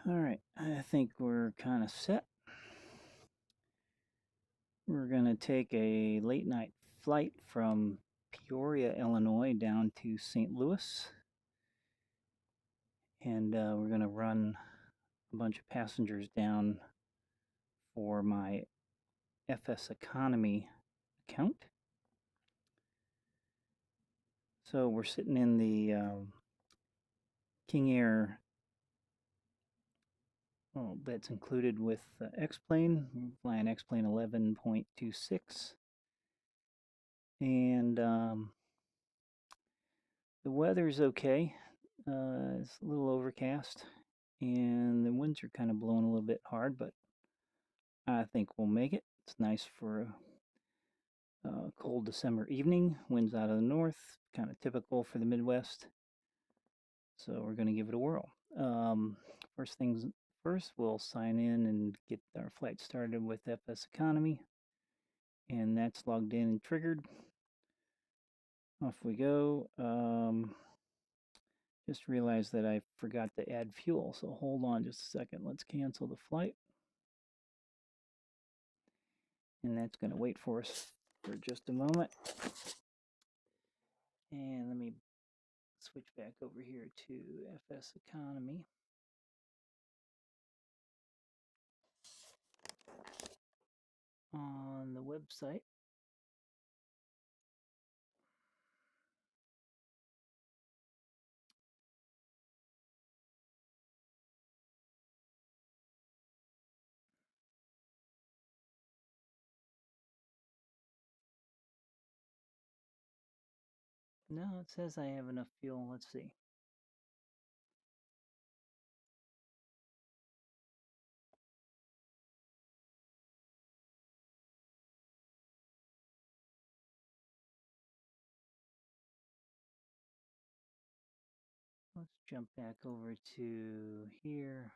Alright, I think we're kind of set. We're going to take a late night flight from Peoria, Illinois down to St. Louis. And we're going to run a bunch of passengers down for my FS Economy account. So we're sitting in the King Air. Well, that's included with X-Plane. We're flying X-Plane 11.26. And the weather's okay. It's a little overcast. And the winds are kind of blowing a little bit hard, but I think we'll make it. It's nice for a cold December evening. Winds out of the north, kind of typical for the Midwest. So we're going to give it a whirl. First things first, we'll sign in and get our flight started with FS Economy. And that's logged in and triggered. Off we go. Just realized that I forgot to add fuel, so hold on just a second. Let's cancel the flight. And that's going to wait for us for just a moment. And let me switch back over here to FS Economy. On the website. No, it says I have enough fuel. Let's see. Let's jump back over to here.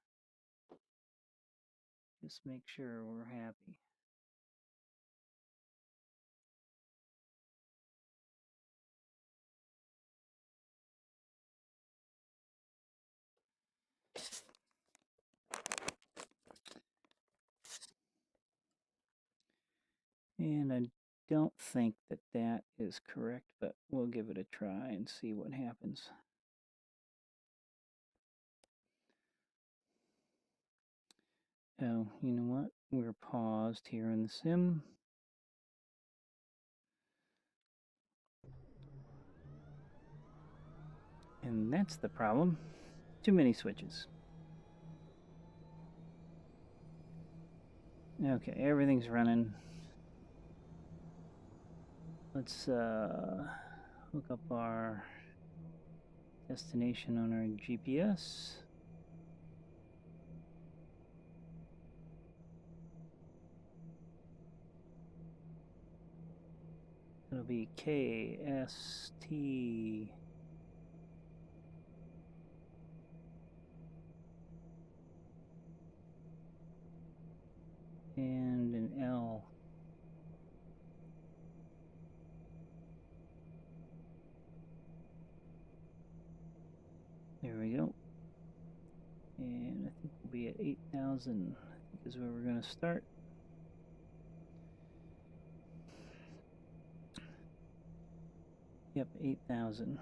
Just make sure we're happy. And I don't think that that is correct, but we'll give it a try and see what happens. Oh, you know what? We're paused here in the sim. And that's the problem. Too many switches. Okay, everything's running. Let's hook up our destination on our GPS. It'll be KST. And an L. There we go. And I think we'll be at 8,000. I think is where we're going to start. Yep, 8,000.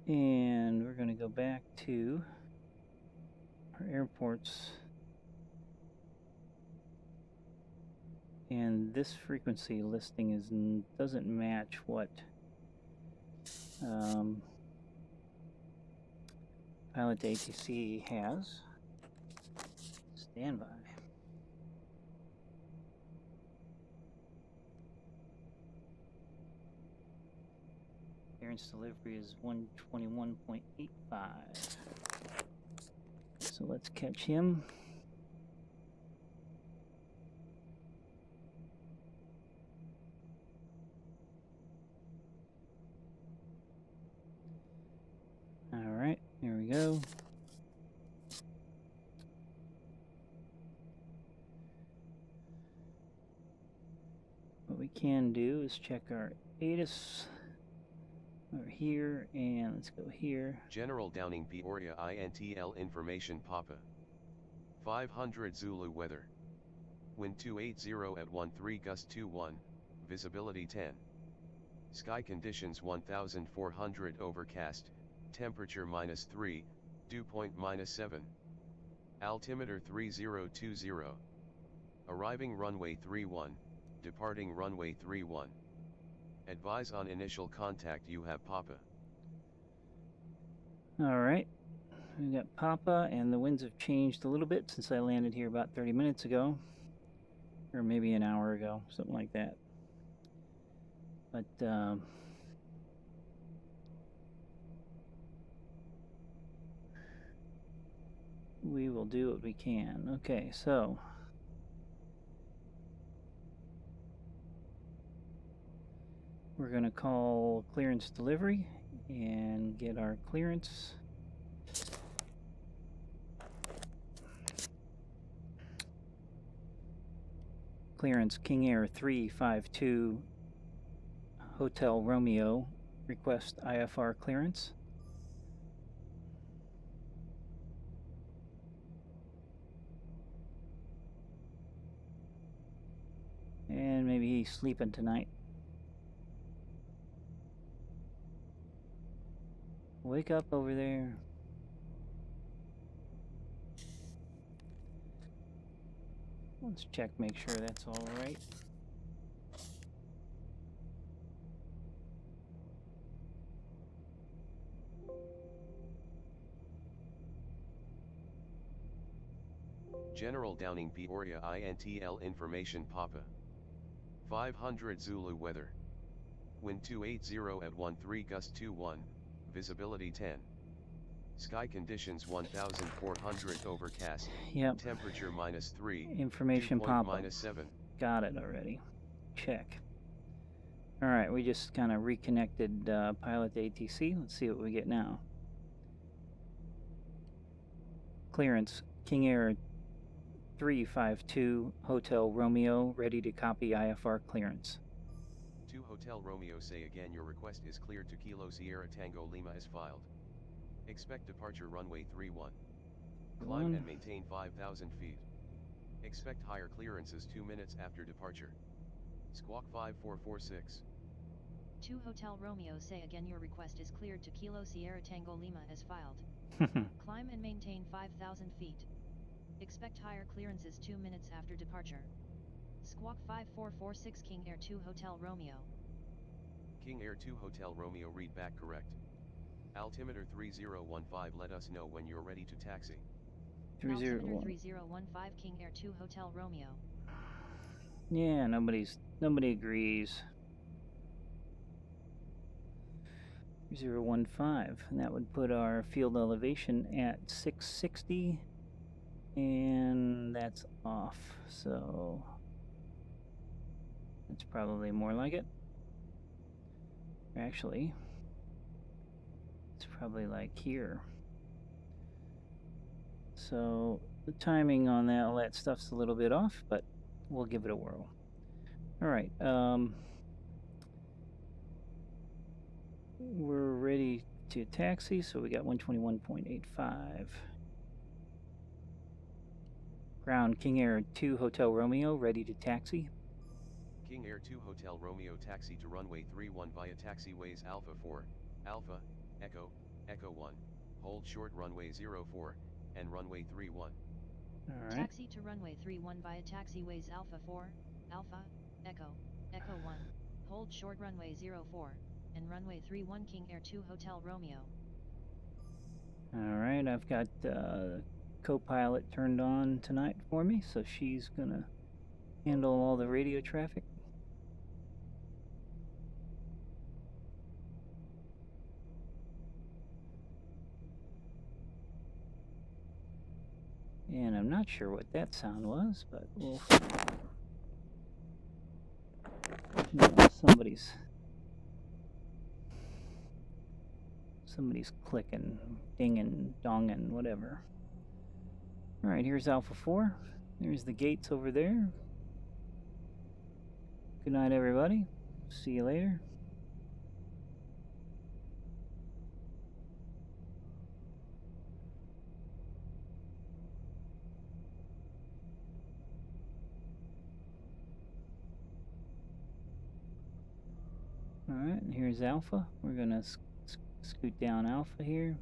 And we're going to go back to our airports. And this frequency listing doesn't match what Pilot ATC has. Stand by. Clearance delivery is 121.85. So let's catch him. All right, here we go. What we can do is check our ATIS over here, and let's go here. General Downing Peoria INTL information Papa. 500 Zulu weather. Wind 280 at 13 gust 21, visibility 10. Sky conditions 1400 overcast, temperature -3, dew point -7. Altimeter 3020. Arriving runway 31, departing runway 31. Advise on initial contact you have Papa. All right, we got Papa, and the winds have changed a little bit since I landed here about 30 minutes ago, or maybe an hour ago, something like that. But we will do what we can. Okay, so we're going to call clearance delivery and get our clearance. Clearance King Air 352 Hotel Romeo, request IFR clearance. And maybe he's sleeping tonight. Wake up over there. Let's check, make sure that's all right. General Downing Peoria INTL information Papa. 500 Zulu weather. Wind 280 at 13 gust 21, visibility 10. Sky conditions 1400 overcast, Yep. temperature -3, Information dew point pop-up. -7. Got it already. Check. All right, we just kind of reconnected Pilot ATC. Let's see what we get now. Clearance King Air 352 Hotel Romeo, ready to copy IFR clearance. 2 Hotel Romeo, say again your request is cleared to Kilo Sierra Tango Lima as filed. Expect departure runway 31. Climb and maintain 5,000 feet. Expect higher clearances 2 minutes after departure. Squawk 5446. 2 Hotel Romeo, say again your request is cleared to Kilo Sierra Tango Lima as filed. Climb and maintain 5,000 feet. Expect higher clearances 2 minutes after departure. Squawk 5446 King Air 2 Hotel Romeo. King Air 2 Hotel Romeo, read back correct. Altimeter 3015, let us know when you're ready to taxi. altimeter 3015. 3015 King Air 2 Hotel Romeo. Yeah, nobody agrees. 3015, and that would put our field elevation at 660, and that's off, so that's probably more like it. Actually, it's probably like here. So the timing on that, all that stuff's a little bit off, but we'll give it a whirl. All right, we're ready to taxi, so we got 121.85. Ground, King Air 2 Hotel Romeo, ready to taxi. King Air 2 Hotel Romeo taxi to runway 31 via taxiways Alpha 4, Alpha, Echo, Echo 1, hold short runway 04, and runway 31. All right. Taxi to runway 31 via taxiways Alpha 4, Alpha, Echo, Echo 1, hold short runway 04, and runway 31 King Air 2 Hotel Romeo. All right, I've got co-pilot turned on tonight for me, so she's gonna handle all the radio traffic. And I'm not sure what that sound was, but we'll no, somebody's clicking, dinging, donging, whatever. All right, here's Alpha 4. There's the gates over there. Good night, everybody. See you later. All right, and here's Alpha. We're gonna scoot down Alpha here.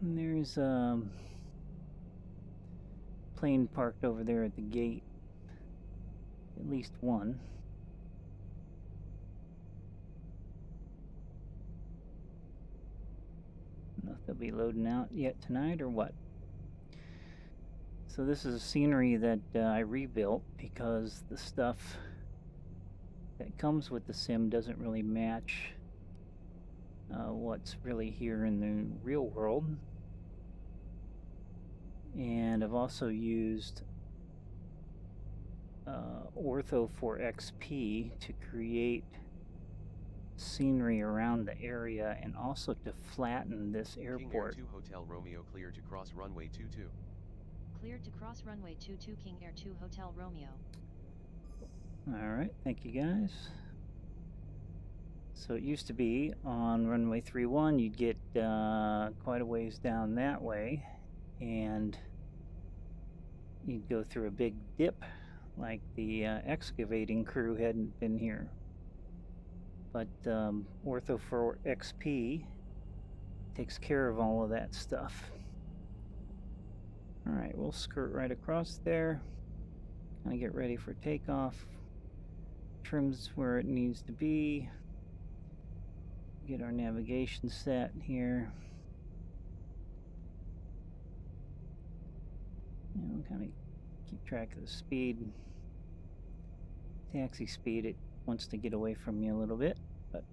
And there's plane parked over there at the gate. At least one. I don't know if they'll be loading out yet tonight or what. So this is a scenery that I rebuilt because the stuff that comes with the sim doesn't really match what's really here in the real world. And I've also used Ortho for XP to create scenery around the area and also to flatten this airport. King Air 2 Hotel Romeo clear to cross runway 22. Cleared to cross runway 22 King Air 2 Hotel Romeo. All right, thank you guys. So it used to be on runway 31 you'd get quite a ways down that way and you'd go through a big dip like the excavating crew hadn't been here. But Ortho for XP takes care of all of that stuff. All right, we'll skirt right across there, kind of get ready for takeoff. Trims where it needs to be. Get our navigation set here. And we'll kind of keep track of the speed. Taxi speed, it wants to get away from me a little bit, but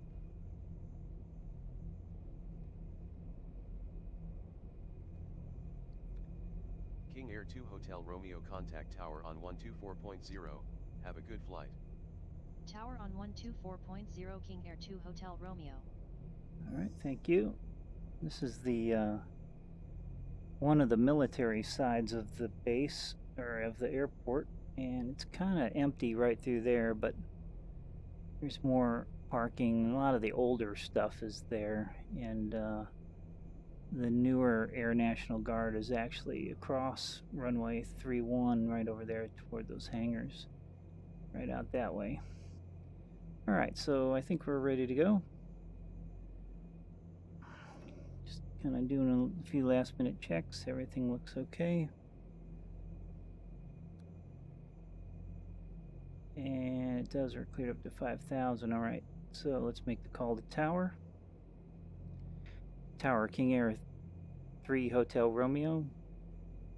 King Air 2 Hotel Romeo contact tower on 124.0, have a good flight. Tower on 124.0 King Air 2 Hotel Romeo. all right, thank you. This is the one of the military sides of the base, or of the airport, and it's kind of empty right through there, but there's more parking. A lot of the older stuff is there, and the newer Air National Guard is actually across runway 31 right over there toward those hangars, right out that way. All right, so I think we're ready to go. Just kind of doing a few last minute checks. Everything looks okay. And it does, we're cleared up to 5,000. All right, So let's make the call to tower. Tower, King Air 3 Hotel Romeo.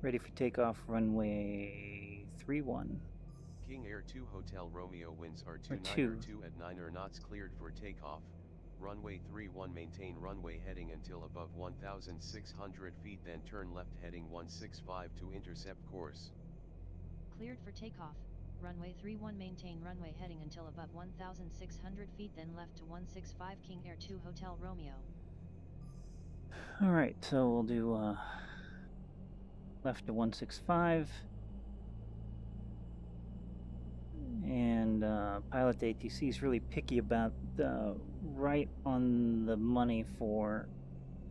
Ready for takeoff, runway 31. King Air 2 Hotel Romeo winds are 2. at 9 knots cleared for takeoff. Runway 31 maintain runway heading until above 1,600 feet, then turn left heading 165 to intercept course. Cleared for takeoff, runway 31 maintain runway heading until above 1,600 feet, then left to 165 King Air 2 Hotel Romeo. Alright, so we'll do left to 165. And pilot ATC is really picky about right on the money for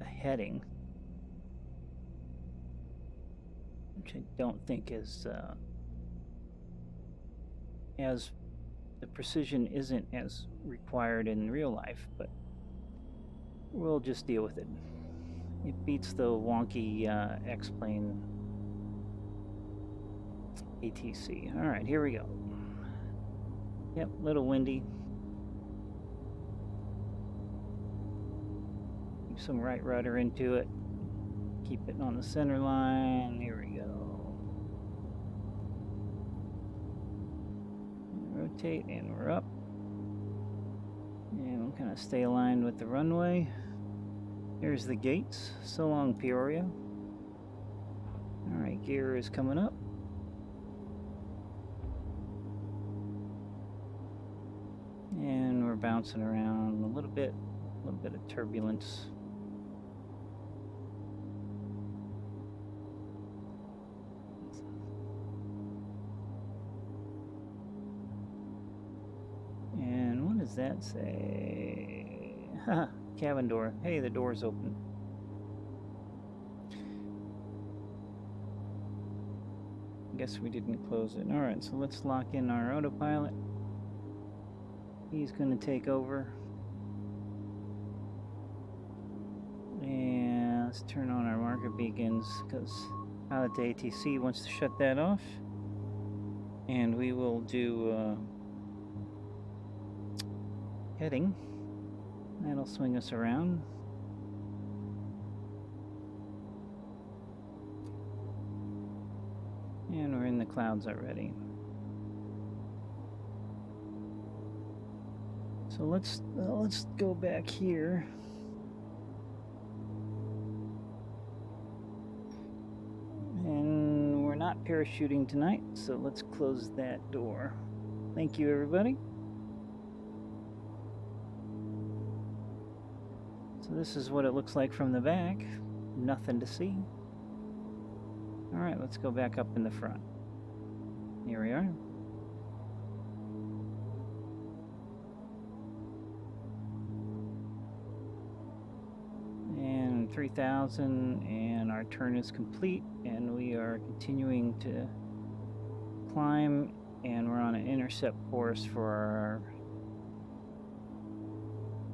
a heading, which I don't think is as the precision isn't as required in real life, but we'll just deal with it. It beats the wonky X-plane ATC. All right, here we go. Yep, little windy. Keep some right rudder into it. Keep it on the center line. Here we go. Rotate and we're up. And we'll kind of stay aligned with the runway. Here's the gates. So long, Peoria. All right, gear is coming up. And we're bouncing around a little bit of turbulence. And what does that say? Haha, cabin door. Hey, the door's open. Guess we didn't close it. All right, so let's lock in our autopilot. He's going to take over. And let's turn on our marker beacons because pilot ATC wants to shut that off. And we will do heading. That'll swing us around. And we're in the clouds already. So let's go back here. And we're not parachuting tonight, so let's close that door. Thank you, everybody. So this is what it looks like from the back. Nothing to see. All right, let's go back up in the front. Here we are. And 3,000, and our turn is complete, and we are continuing to climb, and we're on an intercept course for our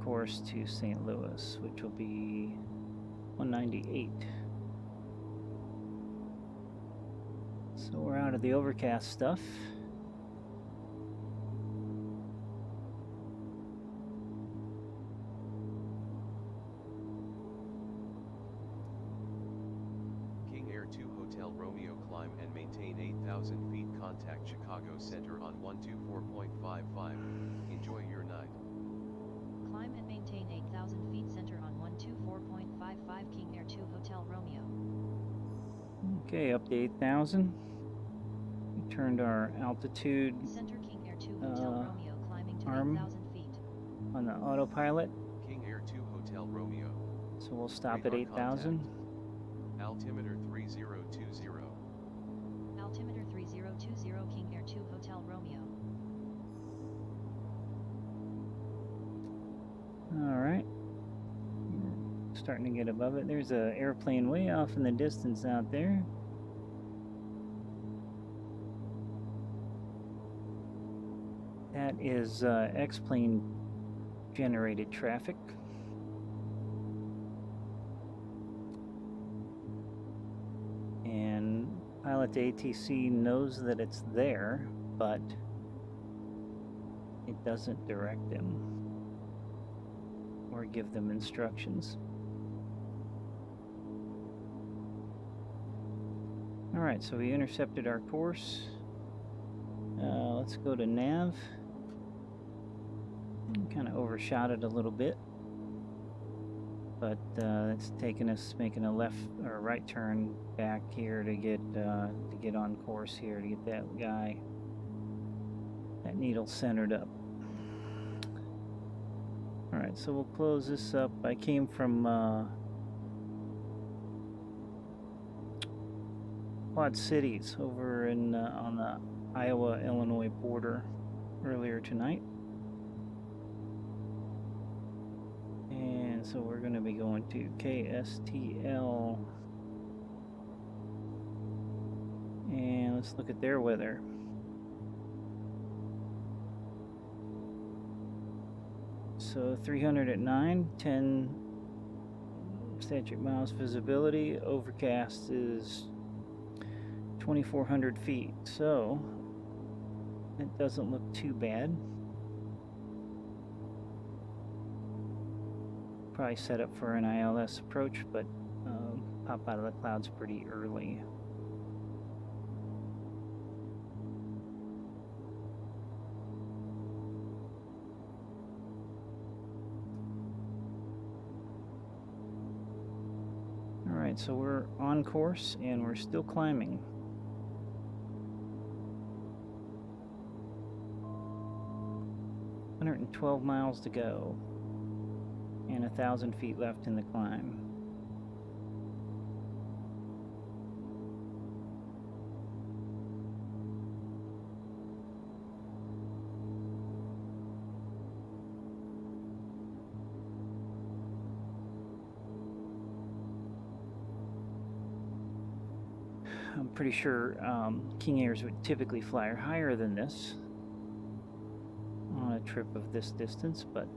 course to St. Louis, which will be 198. So we're out of the overcast stuff. King Air 2 Hotel Romeo, climb and maintain 8,000 feet, contact Chicago Center on 124.55, enjoy your night. Climb and maintain 8,000 feet, center on 124.55 King Air 2 Hotel Romeo. Okay, up to 8,000. We turned our altitude Center King Air 2 Hotel Romeo, climbing to arm 8,000 feet. on the autopilot, King Air 2 Hotel Romeo. so we'll stop at Radar 8,000. contact. Altimeter 3020. Altimeter 3020 King Air 2 Hotel Romeo. Alright. Starting to get above it. There's an airplane way off in the distance out there. That is X-plane generated traffic. And pilot ATC knows that it's there, but it doesn't direct him. or give them instructions. Alright, so we intercepted our course. Let's go to nav. Kind of overshot it a little bit, but it's taken us making a left or right turn back here to get on course here to get that needle centered up. All right, so we'll close this up. I came from Quad Cities over in on the Iowa-Illinois border earlier tonight. And so we're going to be going to KSTL. And let's look at their weather. So 300 at 9, 10 statute miles visibility. Overcast is 2,400 feet. So it doesn't look too bad. Probably set up for an ILS approach, but pop out of the clouds pretty early. Alright, so we're on course and we're still climbing. $112 miles to go and 1,000 feet left in the climb. I'm pretty sure King Airs would typically fly higher than this on a trip of this distance, but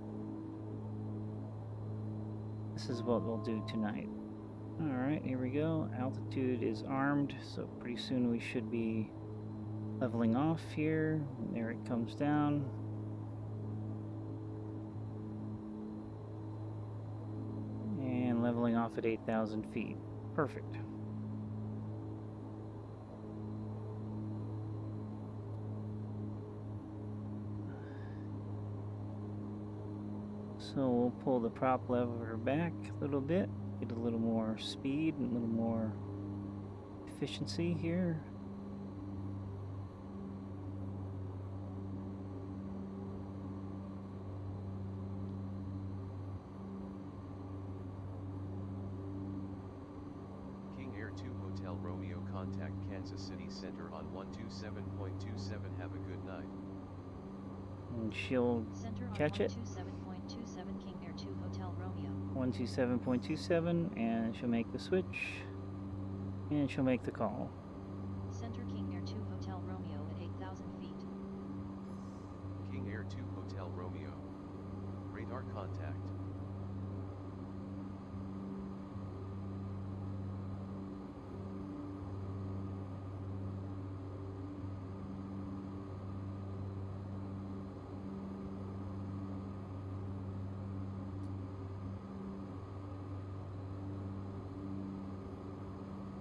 this is what we'll do tonight. Alright, here we go. Altitude is armed, so pretty soon we should be leveling off here. There it comes down. And leveling off at 8,000 feet. Perfect. So we'll pull the prop lever back a little bit, get a little more speed and a little more efficiency here. King Air 2 Hotel Romeo, contact Kansas City Center on 127.27. Have a good night. And she'll Center on catch it. 127.27 King Air 2 Hotel Romeo. 127.27, and she'll make the switch, and she'll make the call. Center King Air 2 Hotel Romeo at 8,000 feet. King Air 2 Hotel Romeo. Radar contact.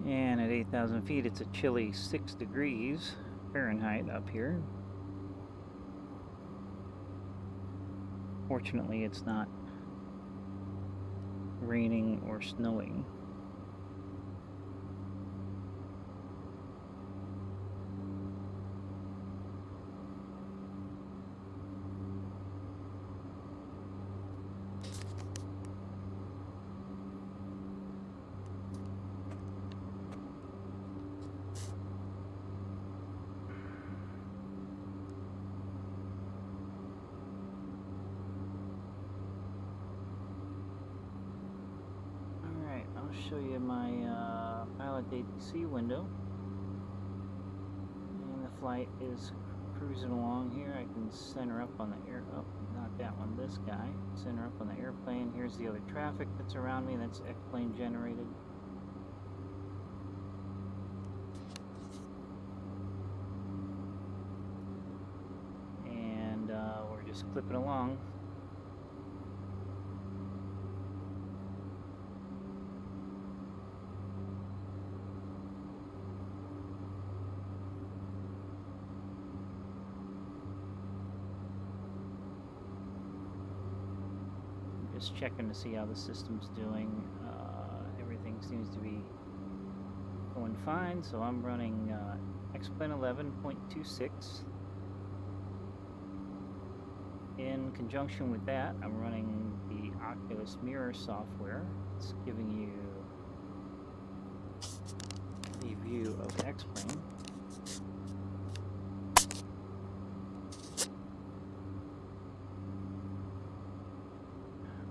And at 8,000 feet, it's a chilly 6 degrees Fahrenheit up here. Fortunately, it's not raining or snowing. I'll show you my pilot ATC window, and the flight is cruising along here. I can center up on the not that one, this guy. Center up on the airplane. Here's the other traffic that's around me. That's X-plane generated. And we're just clipping along. Just checking to see how the system's doing. Everything seems to be going fine, so I'm running Xplan 11.26. In conjunction with that, I'm running the Oculus Mirror software. It's giving you the view of X-Plane.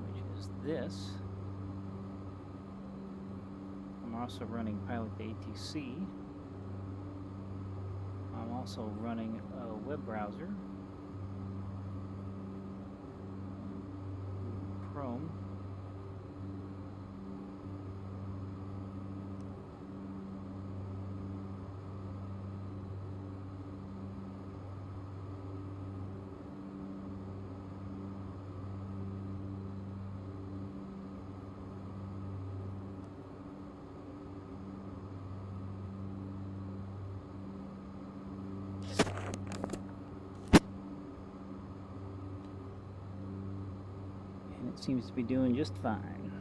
Which is this. I'm also running Pilot ATC. I'm also running a web browser, Chrome. And it seems to be doing just fine.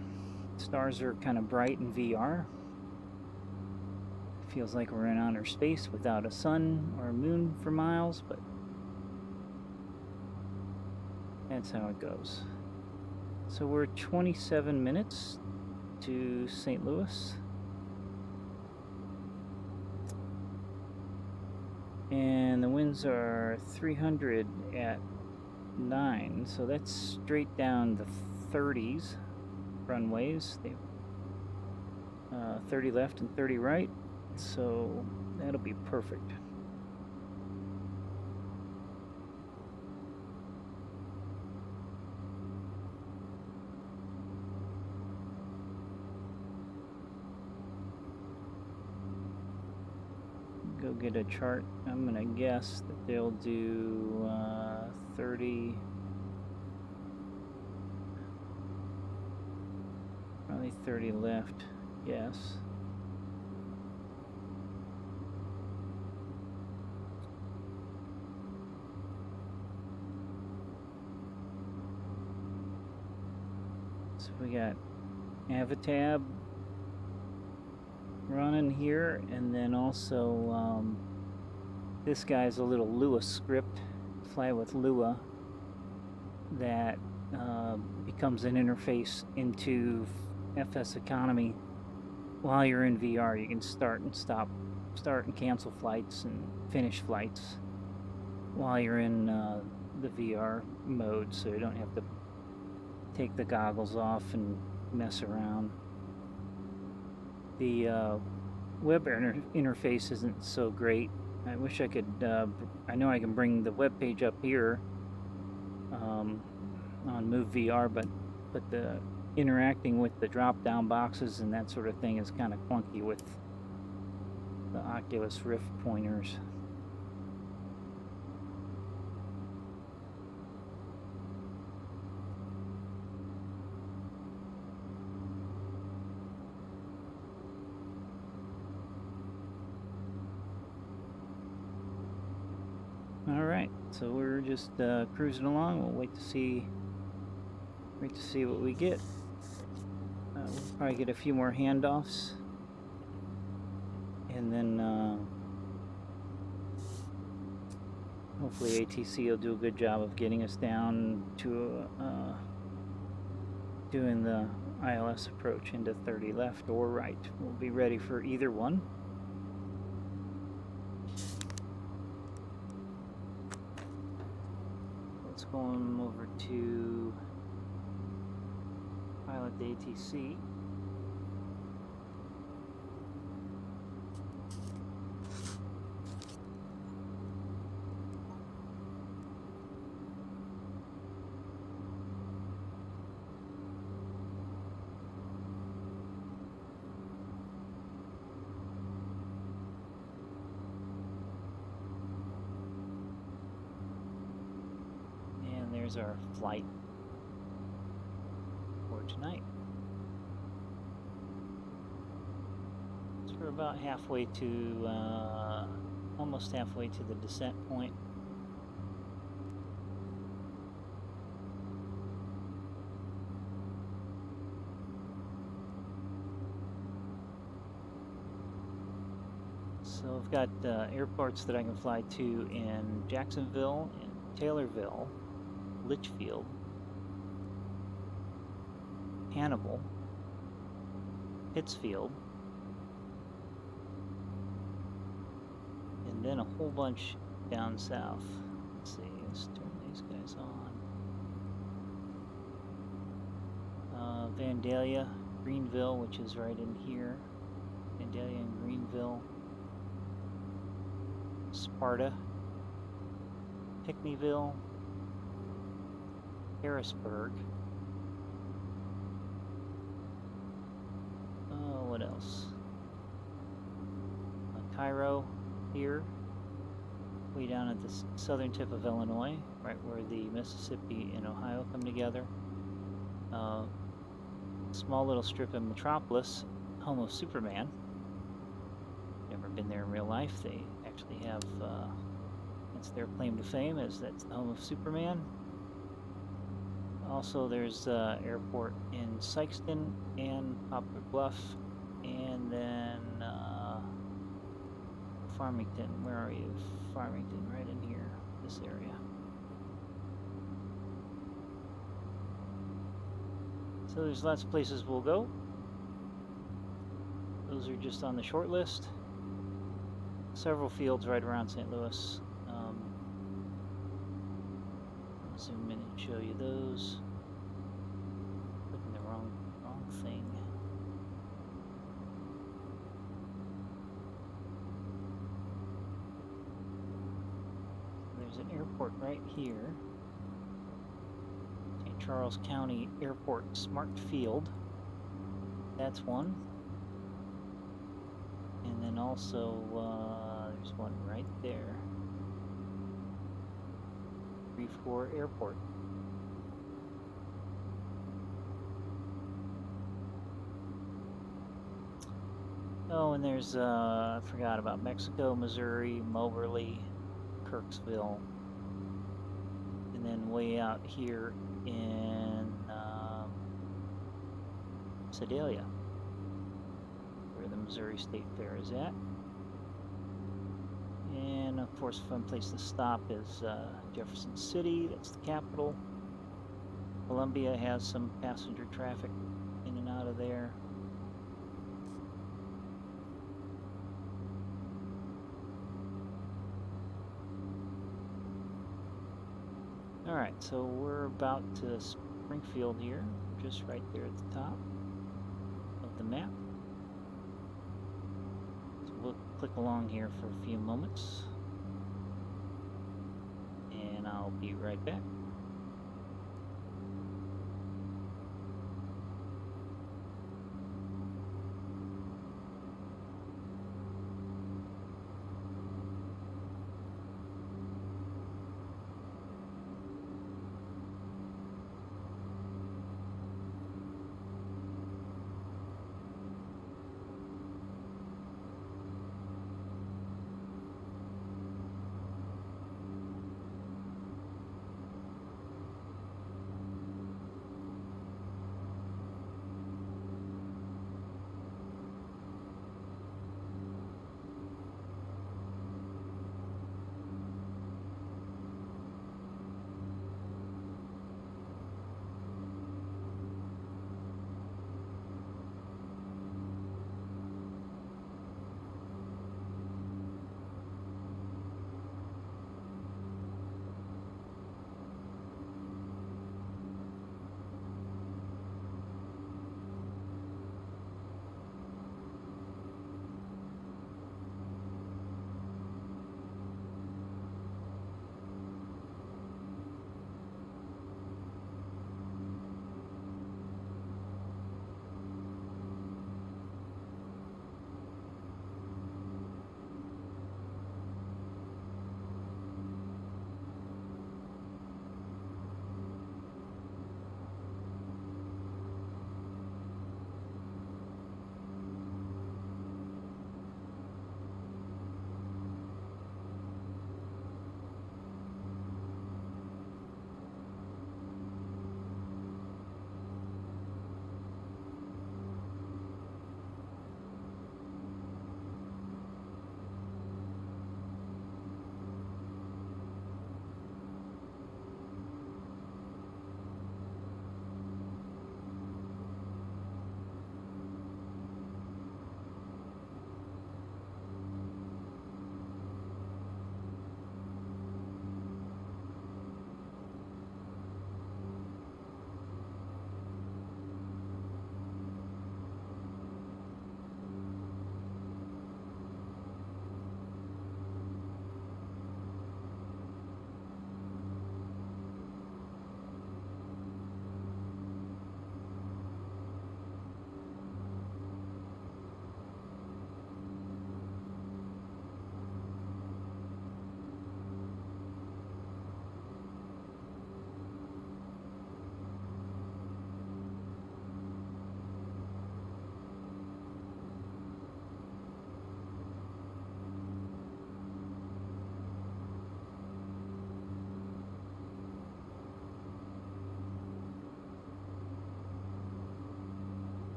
Stars are kind of bright in VR. Feels like we're in outer space without a sun or a moon for miles, but that's how it goes. So we're 27 minutes to St. Louis. And the winds are 300 at 9, so that's straight down the 30s runways. They 30 left and 30 right, so that'll be perfect. Go get a chart. I'm gonna guess that they'll do 30, probably 30 left, yes. So we got Avatab running here, and then also this guy's a little Lua script, Fly with Lua, that becomes an interface into FS Economy. While you're in VR, you can start and cancel flights and finish flights while you're in the VR mode, so you don't have to take the goggles off and mess around. The web interface isn't so great. I wish I could, I know I can bring the web page up here on Move VR, but the interacting with the drop down boxes and that sort of thing is kind of clunky with the Oculus Rift pointers. All right, so we're just cruising along. We'll wait to see what we get. We'll probably get a few more handoffs, and then hopefully ATC will do a good job of getting us down to doing the ILS approach into 30 left or right. We'll be ready for either one. Let's go on over to Pilot ATC. There's our flight for tonight. So we're about halfway to, almost halfway to the descent point. So I've got airports that I can fly to in Jacksonville, in Taylorville, Litchfield, Hannibal, Pittsfield, and then a whole bunch down south. Let's see, let's turn these guys on. Vandalia, Greenville, which is right in here. Vandalia and Greenville. Sparta, Pickneyville, Harrisburg. Oh, what else? Cairo here, way down at the southern tip of Illinois, right where the Mississippi and Ohio come together. Small little strip of Metropolis, home of Superman. Never been there in real life. They actually have, that's their claim to fame, is that's the home of Superman. Also, there's airport in Sykeston and Poplar Bluff, and then Farmington. Where are you? Farmington, right in here, this area. So there's lots of places we'll go. Those are just on the short list. Several fields right around St. Louis. I'll zoom in and show you those. Clicking the wrong thing. There's an airport right here. St. Charles County Airport Smart Field. That's one. And then also, there's one right there. 3-4 Airport. Oh, and there's, I forgot about Mexico, Missouri, Moberly, Kirksville. And then way out here in Sedalia, where the Missouri State Fair is at. And of course, a fun place to stop is Jefferson City, that's the capital. Columbia has some passenger traffic in and out of there. Alright, so we're about to Springfield here, just right there at the top of the map. So we'll click along here for a few moments, and I'll be right back.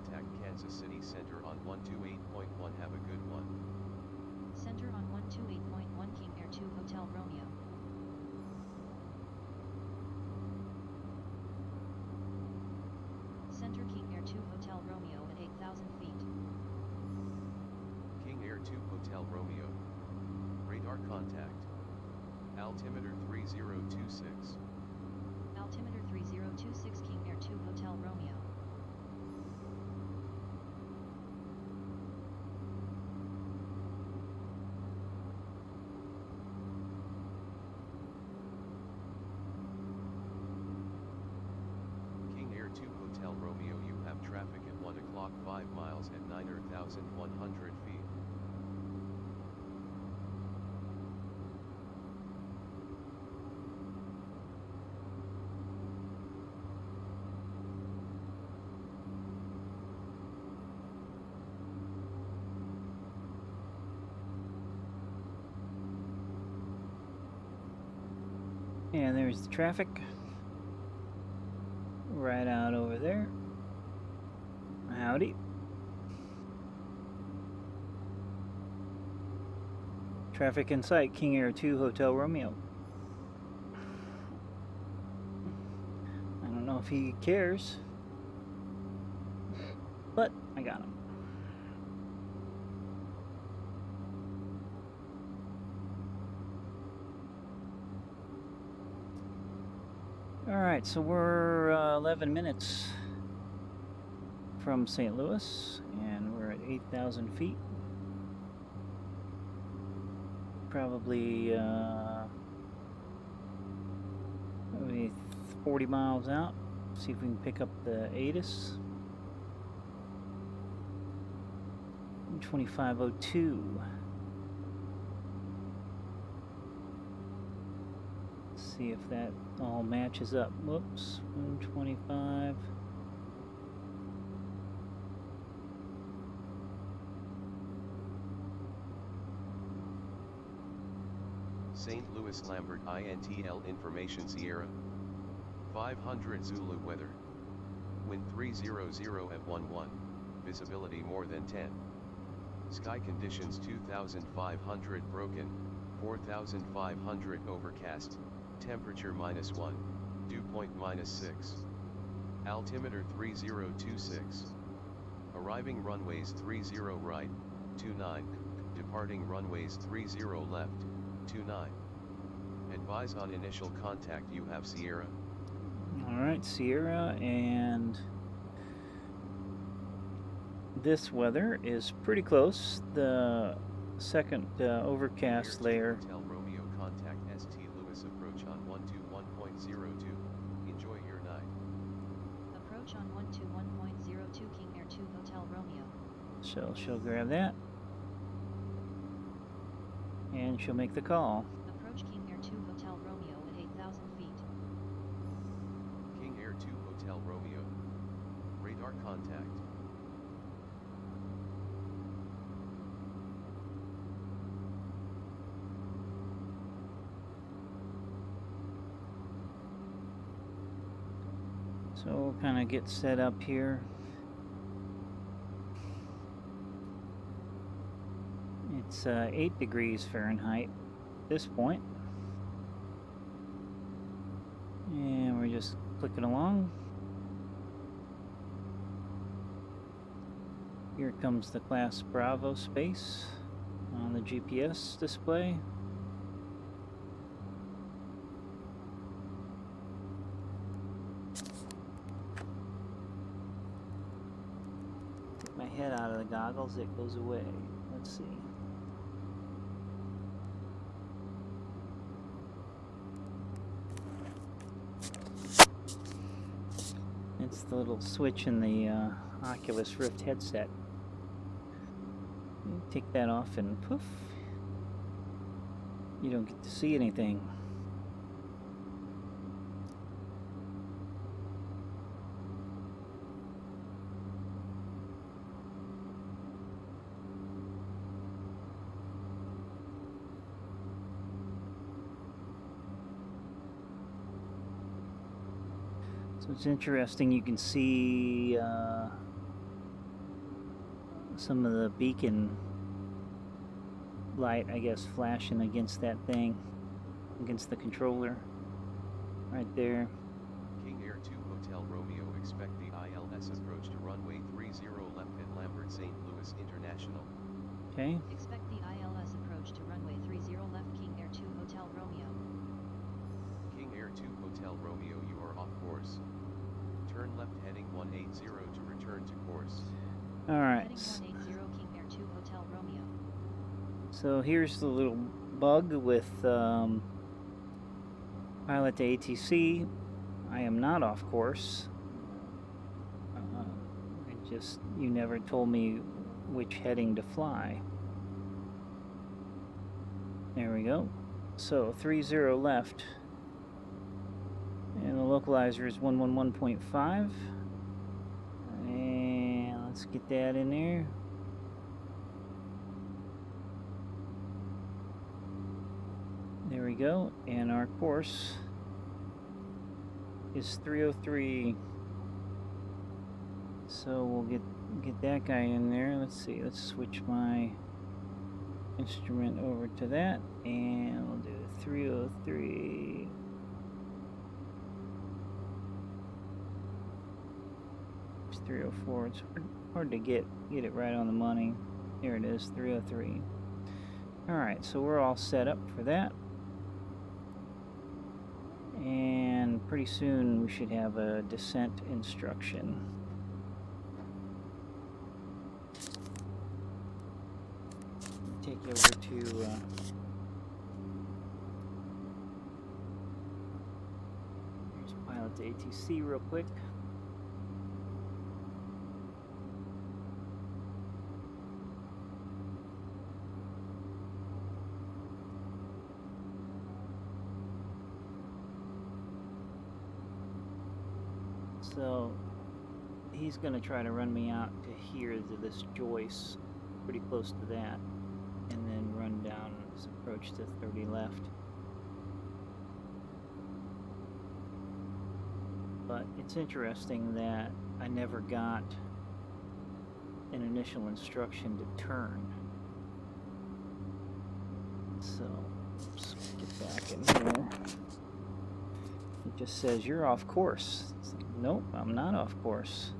contact Kansas City Center on 128.1. Have a good one. Center on 128.1 King Air 2 Hotel Romeo. Center King Air 2 Hotel Romeo at 8,000 feet. King Air 2 Hotel Romeo. Radar contact. Altimeter 3026. Altimeter 3026 King Air 2 Hotel Romeo. King Air 2 Hotel Romeo, you have traffic at 1 o'clock 5 miles at 9,100 feet. And there's the traffic right out over there. Howdy. Traffic in sight, King Air 2 Hotel Romeo. I don't know if he cares, but I got him. Alright, so we're 11 minutes from St. Louis, and we're at 8,000 feet. Probably maybe 40 miles out. See if we can pick up the ATIS. 2502. See if that all matches up. Whoops, 125. St. Louis Lambert INTL Information Sierra 500 Zulu weather. Wind 300 at 11. Visibility more than 10. Sky conditions 2,500 broken, 4,500 overcast, temperature -1, dew point -6. Altimeter 3026. Arriving runways 30 right, 29, departing runways 30 left, 29. Advise on initial contact. You have Sierra. Alright, Sierra, and this weather is pretty close. The second overcast layer. Hotel Romeo contact ST Louis approach on 121.02. Enjoy your night. Approach on 121.02 King Air 2 Hotel Romeo. So she'll grab that, and she'll make the call. Approach King Air 2 Hotel Romeo at 8,000 feet. King Air 2 Hotel Romeo. Radar contact. So we'll kind of get set up here. It's 8 degrees Fahrenheit at this point. And we're just clicking along. Here comes the Class Bravo space on the GPS display. Get my head out of the goggles, it goes away. Let's see. It's the little switch in the Oculus Rift headset. You take that off and poof, you don't get to see anything. So it's interesting, you can see some of the beacon light, I guess, flashing against that thing, against the controller, right there. King Air 2 Hotel Romeo, expect the ILS approach to runway 30 left at Lambert St. Louis International. Okay. Expect the ILS approach to runway 30 left King Air 2 Hotel Romeo. King Air 2 Hotel Romeo, you are off course. Turn left heading 180 to return to course. Alright. Heading 180 King Air 2 Hotel Romeo. So here's the little bug with pilot to ATC. I am not off course. You never told me which heading to fly. There we go. So 30 left. And the localizer is 111.5. And let's get that in there. There we go. And our course is 303. So we'll get that guy in there. Let's see. Let's switch my instrument over to that, and we'll do 303. It's 304. It's hard to get it right on the money. Here it is, 303. All right, so we're all set up for that. And pretty soon we should have a descent instruction. Take you over to here's pilot to ATC real quick. So he's going to try to run me out to here to this joist, pretty close to that, and then run down this approach to 30 left. But it's interesting that I never got an initial instruction to turn. So let's get back in here. It just says you're off course. It's like, nope, I'm not off course.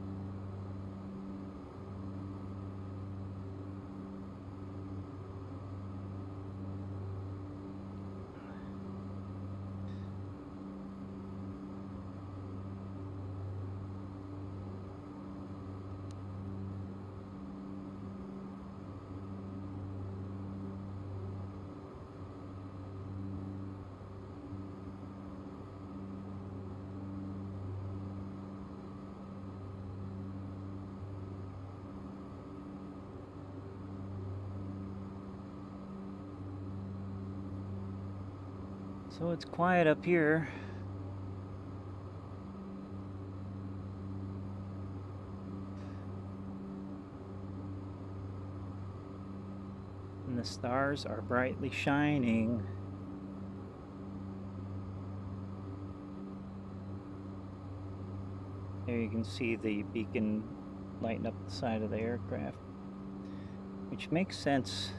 So it's quiet up here. And the stars are brightly shining. There you can see the beacon lighting up the side of the aircraft, which makes sense.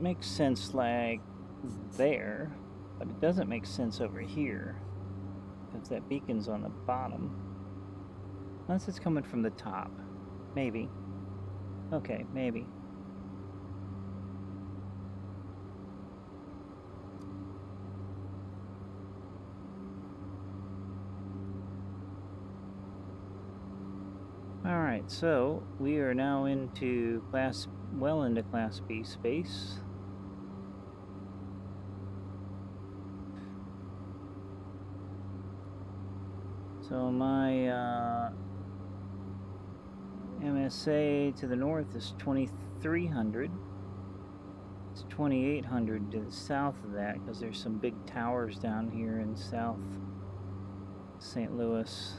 Makes sense like there, but it doesn't make sense over here because that beacon's on the bottom, unless it's coming from the top. Maybe. Okay, maybe. Alright, so we are now into well into Class B space. So my MSA to the north is 2300. It's 2800 to the south of that because there's some big towers down here in South St. Louis.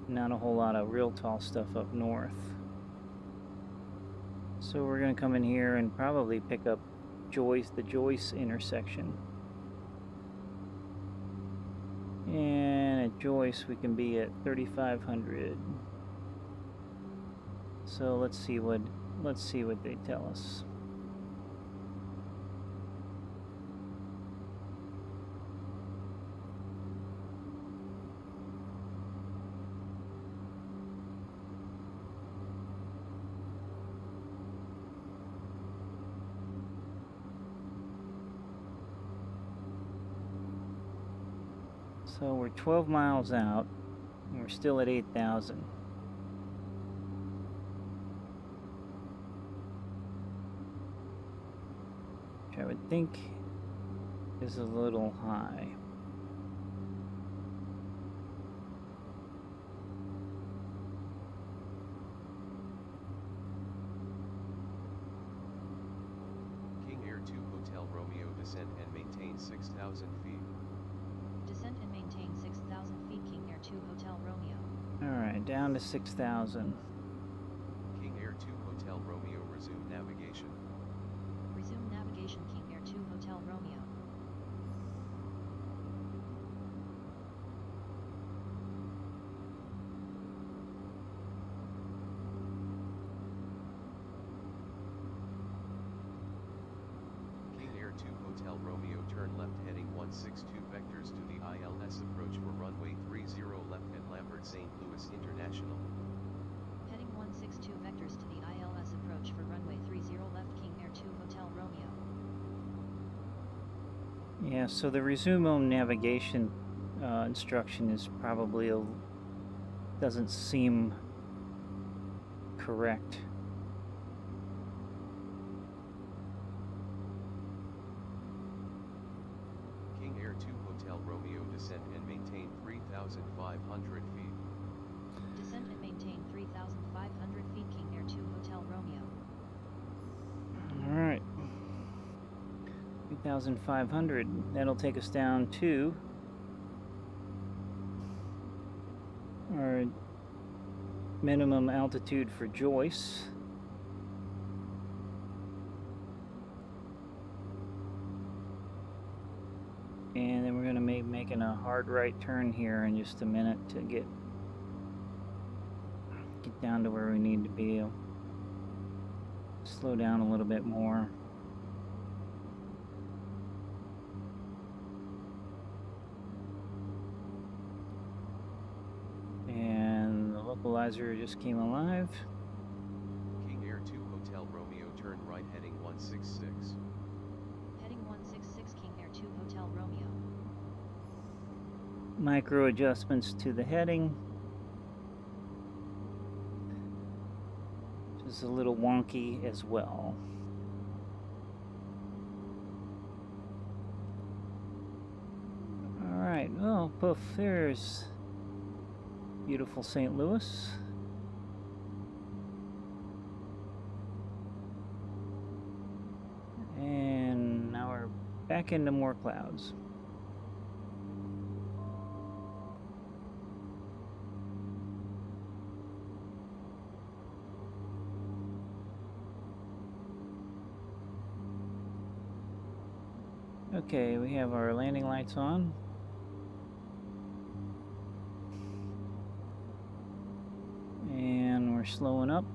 Not a whole lot of real tall stuff up north. So we're going to come in here and probably pick up the Joyce intersection. And then at Joyce we can be at 3,500. So let's see what they tell us. So we're 12 miles out, and we're still at 8,000. Which I would think is a little high. King Air 2 Hotel Romeo descend and maintain 6,000 feet. Descend and maintain 6,000 feet. King Air 2 Hotel Romeo. Alright, down to 6,000. King Air 2 Hotel Romeo resume navigation. Resume navigation. King Air 2 Hotel Romeo. King Air 2 Hotel Romeo turn left heading 162 vectors to the ILS approach for runway 30 left at Lambert St. Louis International. Heading 162 vectors to the ILS approach for runway 30 left. King Air 2 Hotel Romeo. Yeah, so the resume on navigation instruction is probably doesn't seem correct. King Air 2 Hotel Romeo descend and maintain 3,500 feet. Descend and maintain 3,500 feet. King Air 2 Hotel Romeo. Alright. 3,500. That'll take us down to our minimum altitude for Joyce. And then we're going to be making a hard right turn here in just a minute to get down to where we need to be. Slow down a little bit more. And the localizer just came alive. King Air 2 Hotel Romeo turn right heading 166. Heading 166. King Air 2 Hotel Romeo. Micro adjustments to the heading. Which is a little wonky as well. Alright, well, poof, there's beautiful St. Louis. And now we're back into more clouds. Okay, we have our landing lights on. And we're slowing up.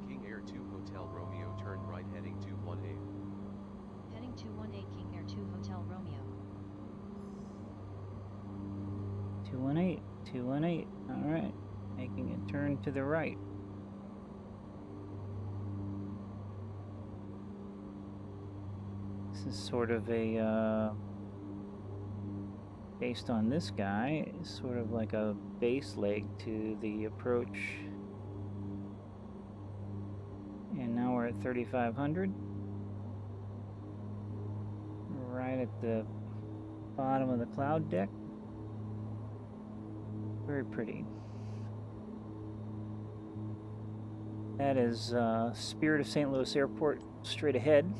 King Air 2 Hotel Romeo turn right heading 218. Heading 218. King Air 2 Hotel Romeo. 218, 218. Alright, making a turn to the right. This is sort of a, based on this guy, sort of like a base leg to the approach. And now we're at 3,500. Right at the bottom of the cloud deck. Very pretty. That is Spirit of St. Louis Airport straight ahead.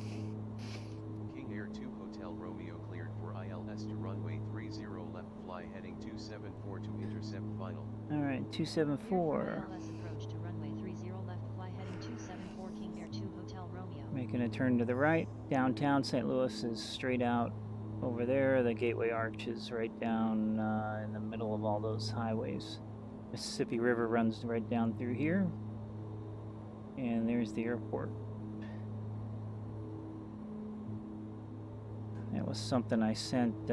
King Air 2 Hotel Romeo cleared for ILS to runway 30 left fly heading 274 to intercept final. Alright, 274. ILS approach to runway 30 left fly heading 274. King Air 2 Hotel Romeo. making a turn to the right. Downtown St. Louis is straight out over there. The Gateway Arch is right down in the middle of all those highways. Mississippi River runs right down through here. And there's the airport. That was something I sent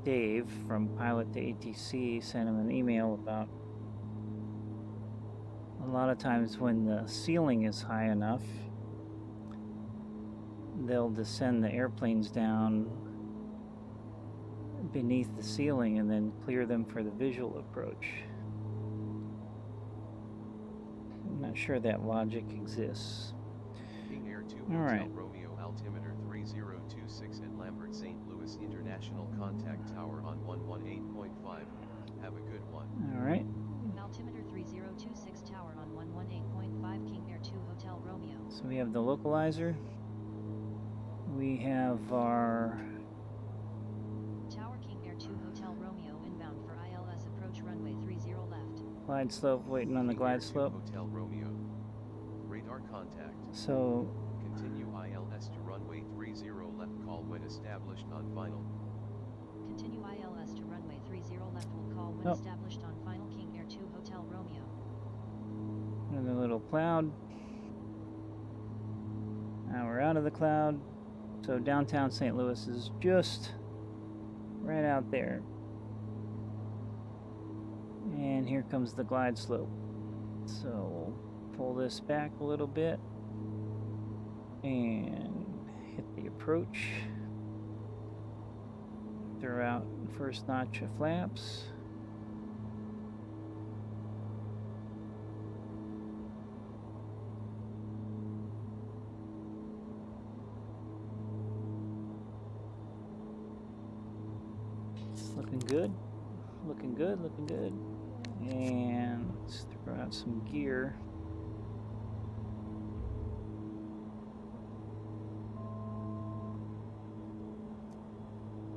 Dave from Pilot to ATC, sent him an email about a lot of times when the ceiling is high enough, they'll descend the airplanes down beneath the ceiling and then clear them for the visual approach. I'm not sure that logic exists. King Air 2 All Hotel right. Romeo altimeter 3026 at Lambert St. Louis International Contact Tower on 118.5. Have a good one. All right. Altimeter 3026 tower on 118.5 King Air 2 Hotel Romeo. So we have the localizer. We have our Tower King Air 2 Hotel Romeo inbound for ILS approach runway 30 left. glide slope, waiting on the King Air glide 2 slope. Hotel Romeo. Radar contact. So Continue ILS to runway 30 left, call when established on final. Continue ILS to runway 30 left will call when Oh. established on final King Air 2 Hotel Romeo. another little cloud. Now we're out of the cloud. So downtown St. Louis is just right out there. And here comes the glide slope. So we'll pull this back a little bit and hit the approach. Throw out the first notch of flaps. Looking good, looking good, looking good. And let's throw out some gear.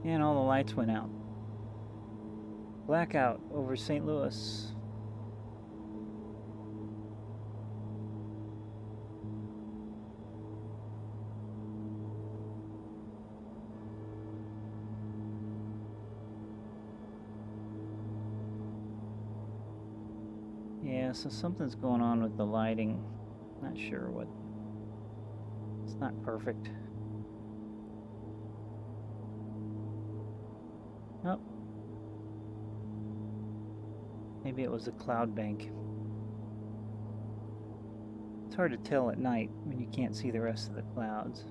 And all the lights went out. Blackout over St. Louis. Yeah, so something's going on with the lighting. Not sure what. It's not perfect. Oh. Maybe it was a cloud bank. It's hard to tell at night when you can't see the rest of the clouds.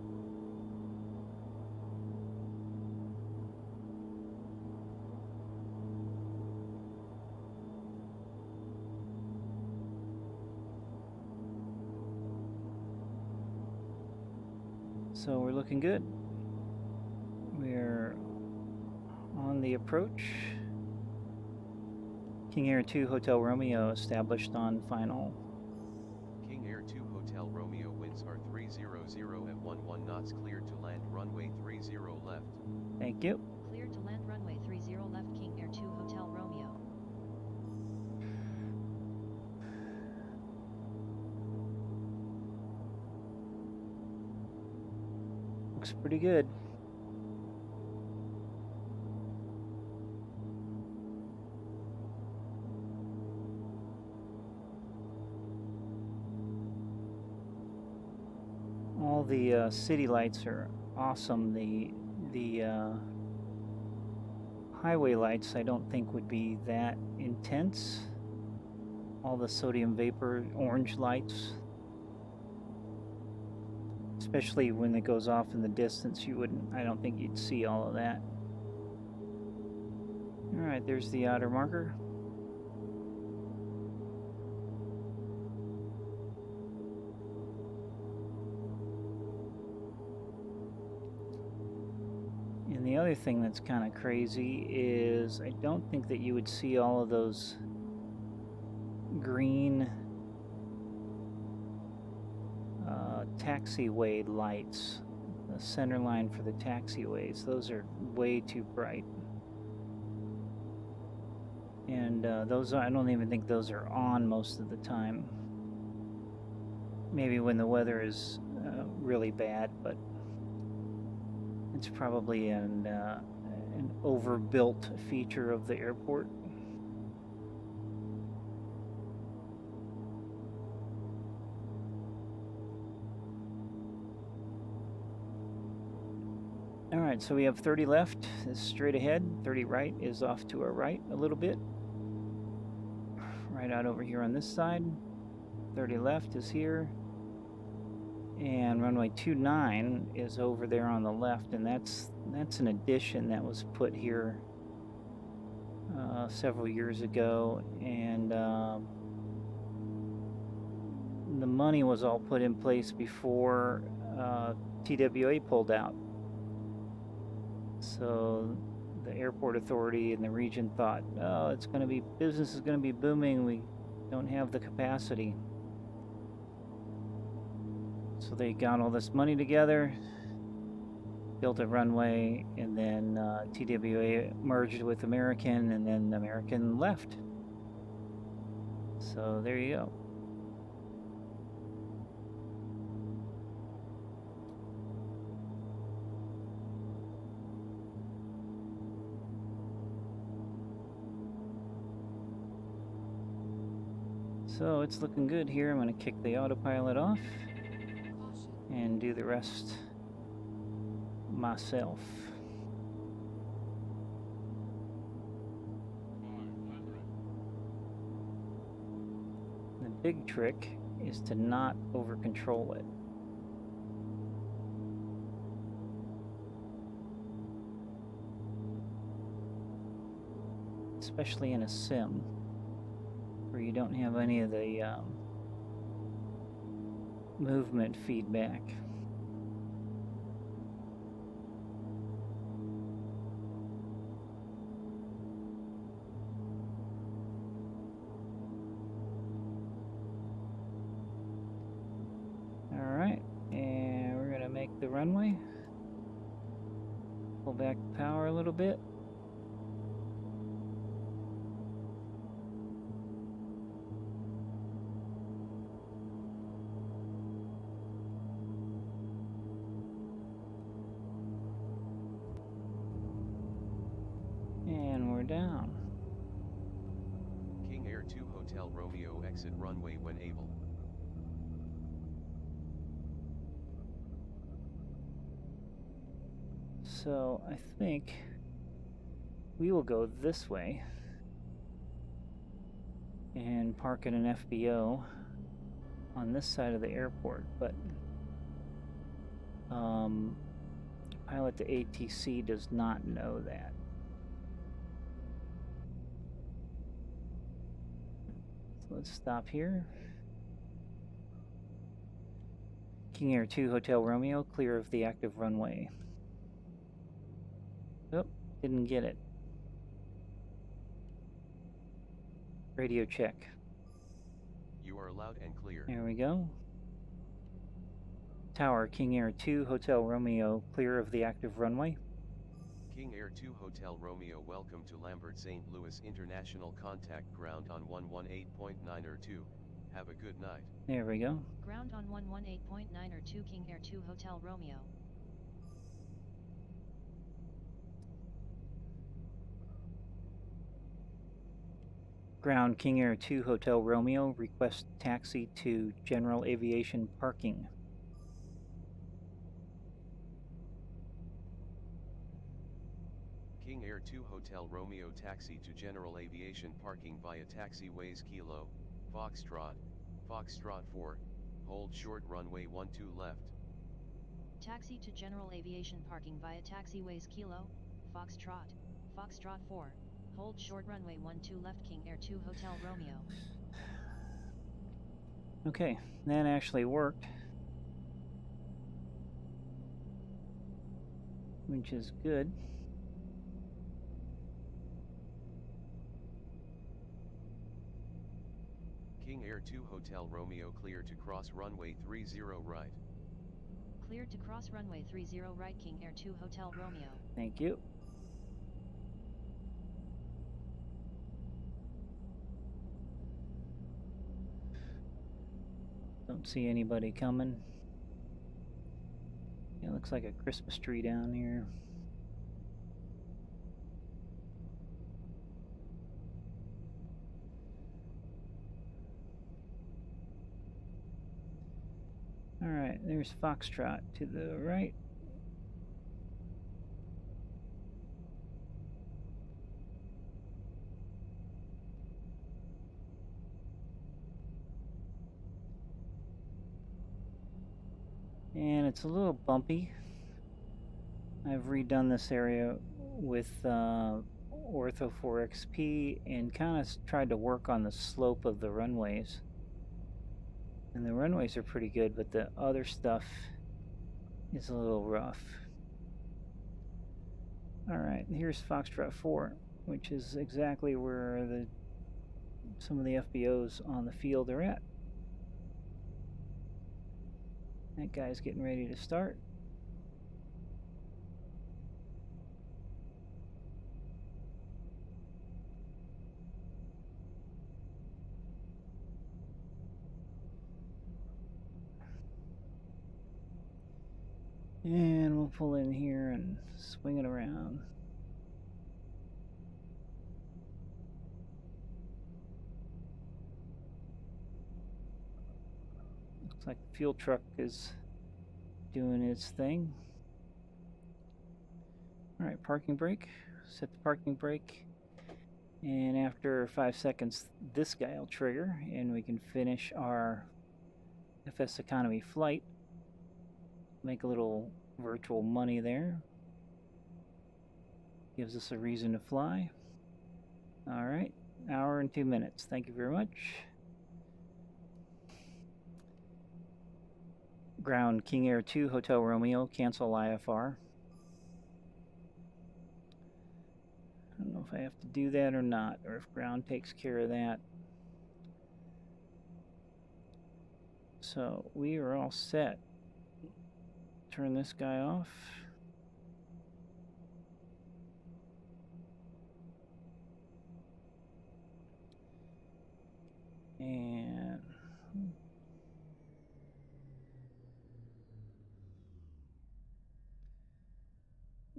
So we're looking good. We're on the approach. King Air 2 Hotel Romeo established on final. King Air 2 Hotel Romeo winds are 300 at 11 knots, cleared to land runway 30 left. Thank you. Cleared to land runway 30 left King Air 2 Hotel Romeo. Looks pretty good. All the city lights are awesome. The highway lights I don't think would be that intense. All the sodium vapor orange lights, especially when it goes off in the distance, I don't think you'd see all of that. All right, there's the outer marker. And the other thing that's kind of crazy is I don't think that you would see all of those green taxiway lights, the center line for the taxiways. Those are way too bright. And those I don't even think those are on most of the time. Maybe when the weather is really bad, but it's probably an overbuilt feature of the airport. All right, so we have 30 left is straight ahead. 30 right is off to our right a little bit. Right out over here on this side. 30 left is here. And runway 29 is over there on the left, and that's an addition that was put here several years ago, and the money was all put in place before TWA pulled out. So the airport authority and the region thought, oh, it's going to be, business is going to be booming. We don't have the capacity. So they got all this money together, built a runway, and then TWA merged with American, and then American left. So there you go. So it's looking good here. I'm going to kick the autopilot off and do the rest myself. The big trick is to not over control it. Especially in a sim where you don't have any of the movement feedback. Alright, and we're gonna make the runway. Pull back the power a little bit. And we're down. King Air 2 Hotel Romeo exit runway when able. So I think we will go this way and park at an FBO on this side of the airport, but pilot to ATC does not know that. So let's stop here. King Air 2 Hotel Romeo, clear of the active runway. Oh, didn't get it. Radio check. You are loud and clear. There we go. Tower, King Air 2 Hotel Romeo, clear of the active runway. King Air 2 Hotel Romeo, welcome to Lambert St. Louis International Contact Ground on 118.902. Have a good night. There we go. Ground on 118.902 King Air 2 Hotel Romeo. Ground, King Air 2 Hotel Romeo, request taxi to General Aviation Parking. King Air 2 Hotel Romeo, taxi to General Aviation Parking via taxiways Kilo, Foxtrot, Foxtrot 4, hold short runway 12 left. Taxi to General Aviation Parking via taxiways Kilo, Foxtrot, Foxtrot 4, hold short runway 12 left King Air 2 Hotel Romeo. Okay, that actually worked, which is good. King Air 2 Hotel Romeo, clear to cross runway 30 right. Cleared to cross runway 30 right King Air 2 Hotel Romeo. Thank you. Don't see anybody coming. Yeah, it looks like a Christmas tree down here. Alright, there's Foxtrot to the right. And it's a little bumpy. I've redone this area with Ortho 4XP and kind of tried to work on the slope of the runways. And the runways are pretty good, but the other stuff is a little rough. Alright, here's Foxtrot 4, which is exactly where some of the FBOs on the field are at. That guy's getting ready to start. And we'll pull in here and swing it around. Looks like the fuel truck is doing its thing. Alright, parking brake. Set the parking brake. And after 5 seconds, this guy will trigger, and we can finish our FS Economy flight. Make a little virtual money there. Gives us a reason to fly. Alright, hour and 2 minutes. Thank you very much. Ground King Air 2 Hotel Romeo, cancel IFR. I don't know if I have to do that or not, or if ground takes care of that. So we are all set. Turn this guy off.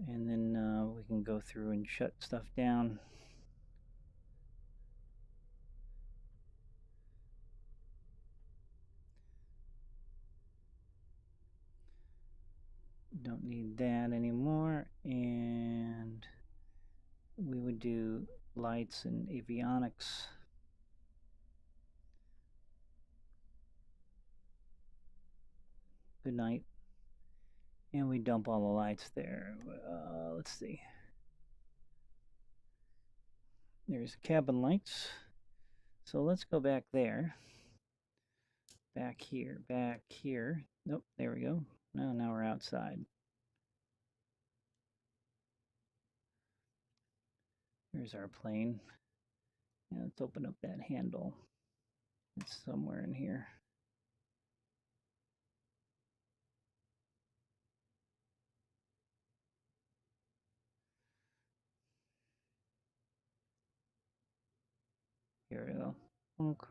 And then we can go through and shut stuff down. Don't need that anymore. And we would do lights and avionics. Good night. And we dump all the lights there. Let's see. There's cabin lights. So let's go back there. Back here, back here. Nope, there we go. Now we're outside. Here's our plane. And let's open up that handle. It's somewhere in here. Here we go. Honk.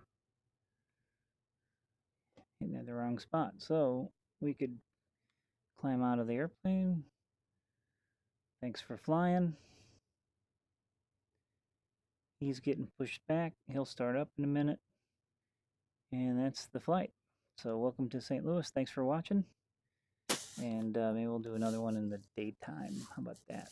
Hitting at the wrong spot. So we could climb out of the airplane. Thanks for flying. He's getting pushed back. He'll start up in a minute. And that's the flight. So welcome to St. Louis. Thanks for watching. And maybe we'll do another one in the daytime. How about that?